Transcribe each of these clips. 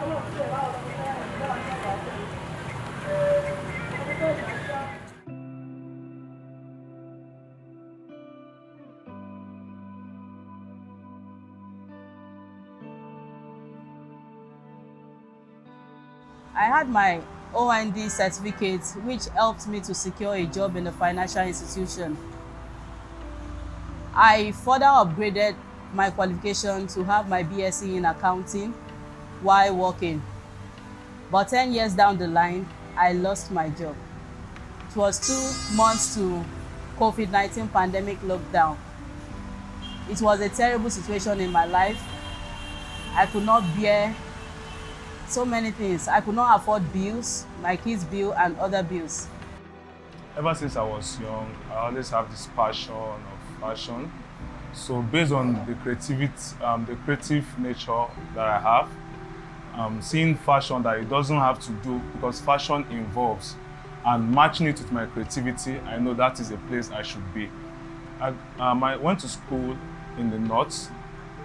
I had my OND certificate, which helped me to secure a job in a financial institution. I further upgraded my qualification to have my BSc in accounting while working. But 10 years down the line, I lost my job. It was 2 months to COVID-19 pandemic lockdown. It was a terrible situation in my life. I could not bear so many things. I could not afford bills, my kids' bill and other bills. Ever since I was young, I always have this passion of fashion. So based on the creative nature that I have, seeing fashion that it doesn't have to do, because fashion involves, and matching it with my creativity, I know that is a place I should be. I went to school in the north.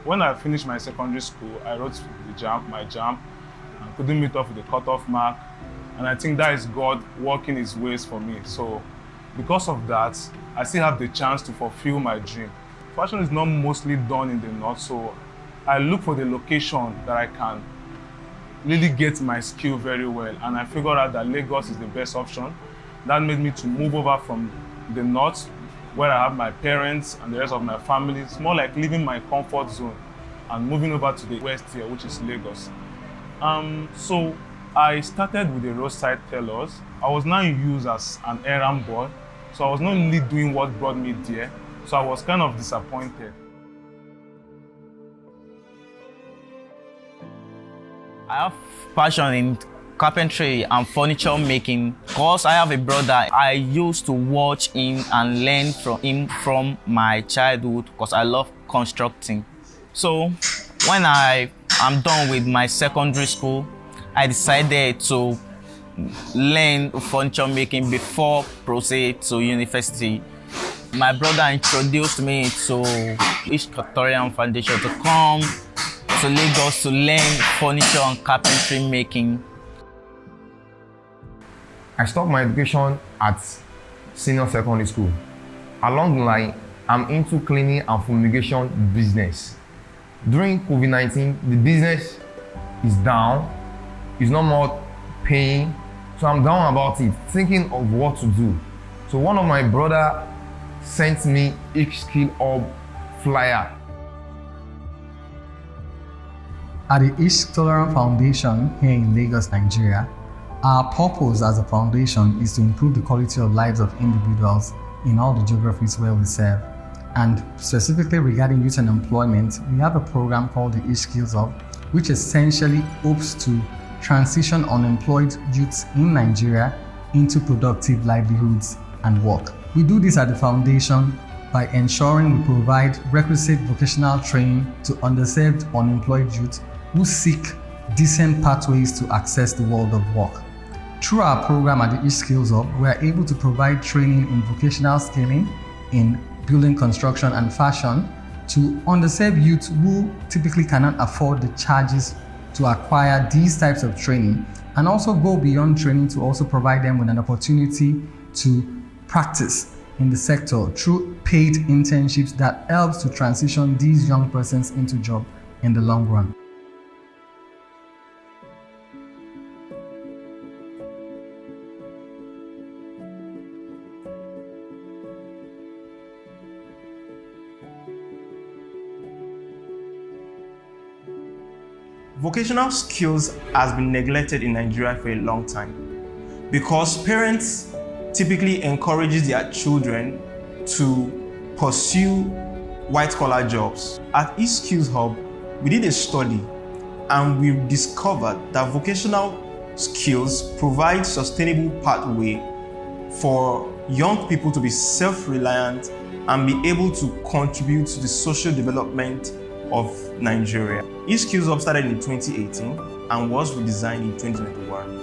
When I finished my secondary school, I wrote my JAMB, and couldn't meet up with the cutoff mark. And I think that is God working his ways for me. So because of that, I still have the chance to fulfill my dream. Fashion is not mostly done in the north, so I look for the location that I can really get my skill very well. And I figured out that Lagos is the best option. That made me to move over from the north, where I have my parents and the rest of my family. It's more like leaving my comfort zone and moving over to the west here, which is Lagos. So I started with the roadside tellers. I was now used as an errand boy, so I was not really doing what brought me there. So I was kind of disappointed. I have passion in carpentry and furniture making. Because I have a brother, I used to watch him and learn from him from my childhood because I love constructing. So when I am done with my secondary school, I decided to learn furniture making before proceed to university. My brother introduced me to Ishk Foundation to come to Lagos to learn furniture and carpentry making. I stopped my education at senior secondary school. Along the line, I'm into cleaning and fumigation business. During COVID-19, the business is down. It's not more paying. So I'm down about it, thinking of what to do. So one of my brother sent me Ishk flyer. At the Ishk Foundation here in Lagos, Nigeria, our purpose as a foundation is to improve the quality of lives of individuals in all the geographies where we serve. And specifically regarding youth and employment, we have a program called the Ishk, which essentially hopes to transition unemployed youths in Nigeria into productive livelihoods and work. We do this at the foundation by ensuring we provide requisite vocational training to underserved unemployed youth who seek decent pathways to access the world of work. Through our program at the Ishk, we are able to provide training in vocational skilling, in building construction and fashion to underserved youth who typically cannot afford the charges to acquire these types of training, and also go beyond training to also provide them with an opportunity to practice in the sector through paid internships that helps to transition these young persons into job in the long run. Vocational skills has been neglected in Nigeria for a long time because parents typically encourage their children to pursue white-collar jobs. At Ishk Hub, we did a study and we discovered that vocational skills provide sustainable pathway for young people to be self-reliant and be able to contribute to the social development of Nigeria. Ishk Hub started in 2018 and was redesigned in 2021,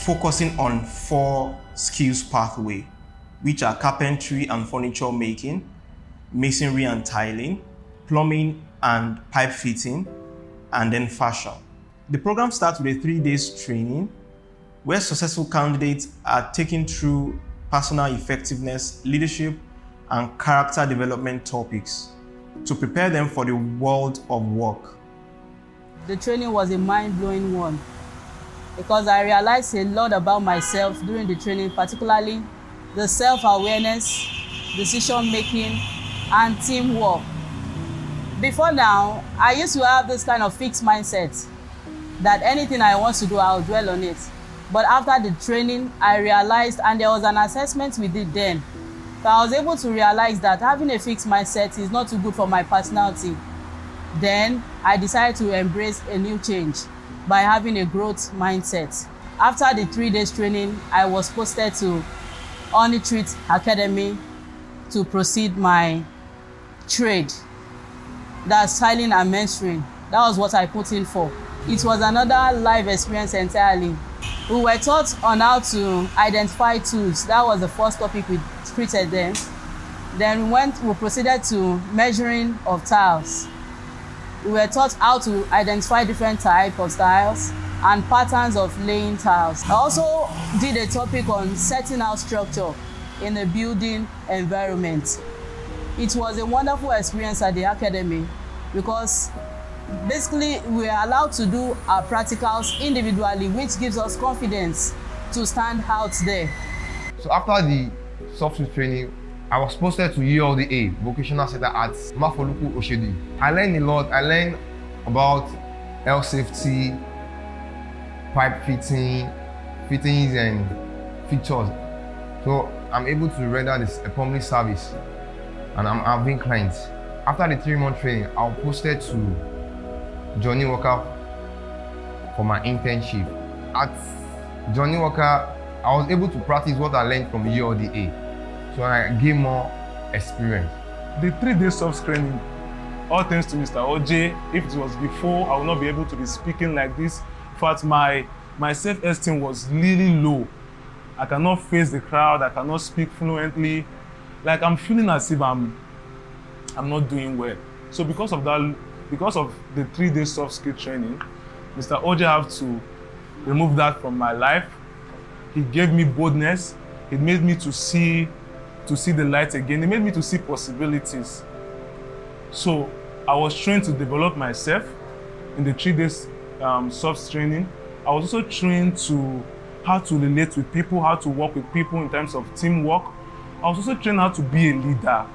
focusing on 4 skills pathway, which are carpentry and furniture making, masonry and tiling, plumbing and pipe fitting, and then fashion. The program starts with a 3-day training where successful candidates are taken through personal effectiveness, leadership, and character development topics to prepare them for the world of work. The training was a mind-blowing one because I realized a lot about myself during the training, particularly the self-awareness, decision-making, and teamwork. Before now, I used to have this kind of fixed mindset that anything I want to do, I'll dwell on it. But after the training, I realized, and there was an assessment we did then, so I was able to realize that having a fixed mindset is not too good for my personality. Then I decided to embrace a new change by having a growth mindset. After the 3 days training, I was posted to Honey Treat Academy to proceed my trade. That's styling and mentoring. That was what I put in for. It was another life experience entirely. We were taught on how to identify tools. That was the first topic we treated then. Then we proceeded to measuring of tiles. We were taught how to identify different types of tiles and patterns of laying tiles. I also did a topic on setting out structure in a building environment. It was a wonderful experience at the academy because basically we are allowed to do our practicals individually, which gives us confidence to stand out there. So after the soft skills training, I was posted to ULDA, Vocational Center at Mafoluku Oshodi. I learned a lot. I learned about health safety, pipe fittings and fixtures. So I'm able to render this a public service and I'm having clients. After the 3-month training, I was posted to Johnny Walker for my internship. At Johnny Walker, I was able to practice what I learned from ULDA. So I gained more experience. The 3-day soft training, all thanks to Mr. OJ. If it was before, I would not be able to be speaking like this. In fact, my self-esteem was really low. I cannot face the crowd, I cannot speak fluently. Like I'm feeling as if I'm not doing well. So because of that, because of the 3-day soft skill training, Mr. OJ had to remove that from my life. He gave me boldness. He made me to see the light again. He made me to see possibilities. So I was trained to develop myself in the 3 days soft training. I was also trained to how to relate with people, how to work with people in terms of teamwork. I was also trained how to be a leader.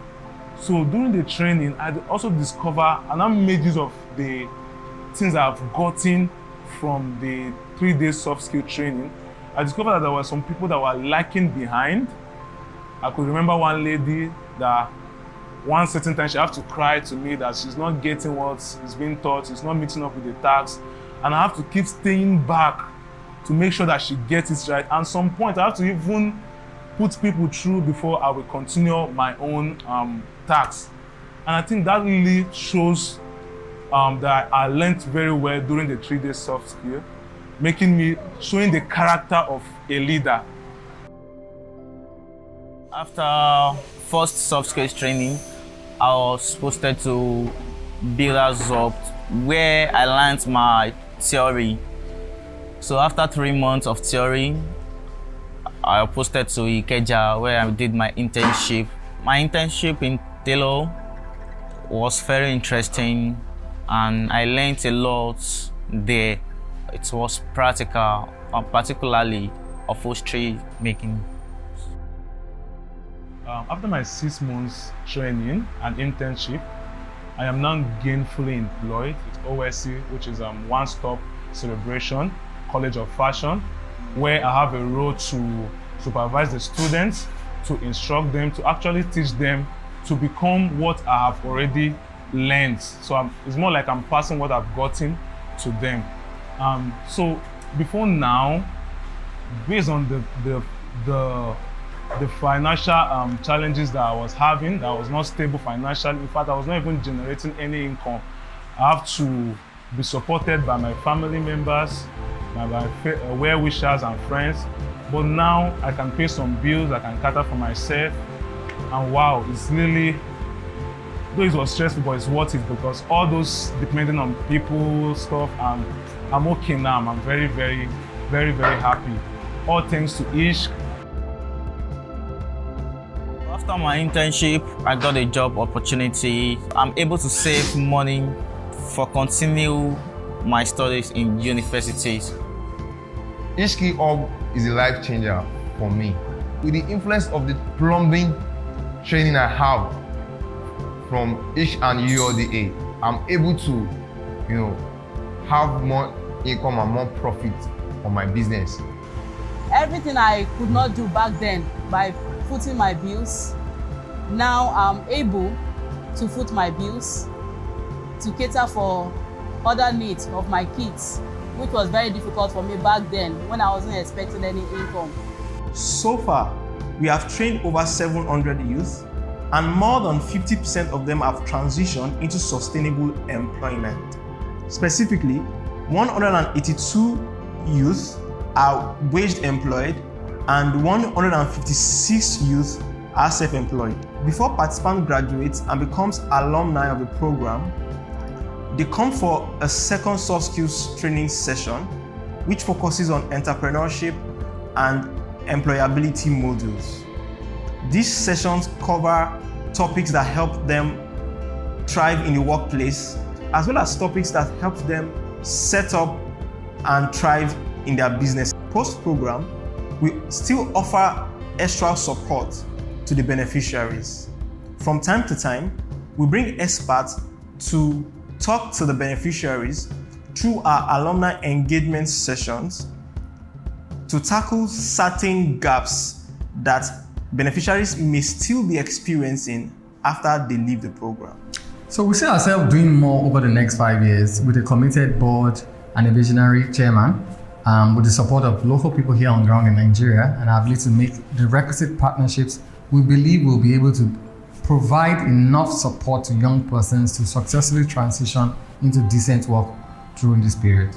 So during the training, I also discovered and I made use of the things I've gotten from the 3-day soft skill training. I discovered that there were some people that were lacking behind. I could remember one lady that one certain time she had to cry to me that she's not getting what is being taught, she's not meeting up with the tasks, and I have to keep staying back to make sure that she gets it right. And some point I have to even put people through before I will continue my own tasks. And I think that really shows that I learned very well during the 3-day soft skill, showing the character of a leader. After first soft skills training, I was posted to Builders Up, where I learned my theory. So after 3 months of theory, I was posted to Ikeja, where I did my internship. My internship in Taylor was very interesting, and I learned a lot there. It was practical, particularly upholstery making. After my 6 months training and internship, I am now gainfully employed at OSC, which is One Stop Celebration College of Fashion, where I have a role to supervise the students, to instruct them, to actually teach them to become what I have already learned. So it's more like I'm passing what I've gotten to them. So before now, based on the financial challenges that I was having, that I was not stable financially. In fact, I was not even generating any income. I have to be supported by my family members, my well-wishers and friends. But now I can pay some bills, I can cater for myself. And wow, it's really, though it was stressful, but it's worth it because all those depending on people, stuff, I'm okay now. I'm very, very, very, very happy. All thanks to Ishk. After my internship, I got a job opportunity. I'm able to save money for continue my studies in universities. Ishk Hub is a life changer for me. With the influence of the plumbing training I have from Ishk and UODA, I'm able to, have more income and more profit on my business. Everything I could not do back then by footing my bills, now I'm able to foot my bills, to cater for other needs of my kids, which was very difficult for me back then when I wasn't expecting any income. So far, we have trained over 700 youth, and more than 50% of them have transitioned into sustainable employment. Specifically, 182 youth are wage employed and 156 youth are self-employed. Before participant graduates and becomes alumni of the program, they come for a second soft skills training session, which focuses on entrepreneurship and employability modules. These sessions cover topics that help them thrive in the workplace, as well as topics that help them set up and thrive in their business. Post-program, we still offer extra support to the beneficiaries. From time to time, we bring experts to talk to the beneficiaries through our alumni engagement sessions to tackle certain gaps that beneficiaries may still be experiencing after they leave the program. So we see ourselves doing more over the next 5 years with a committed board and a visionary chairman, with the support of local people here on ground in Nigeria and our ability to make the requisite partnerships. We believe we'll be able to provide enough support to young persons to successfully transition into decent work during this period.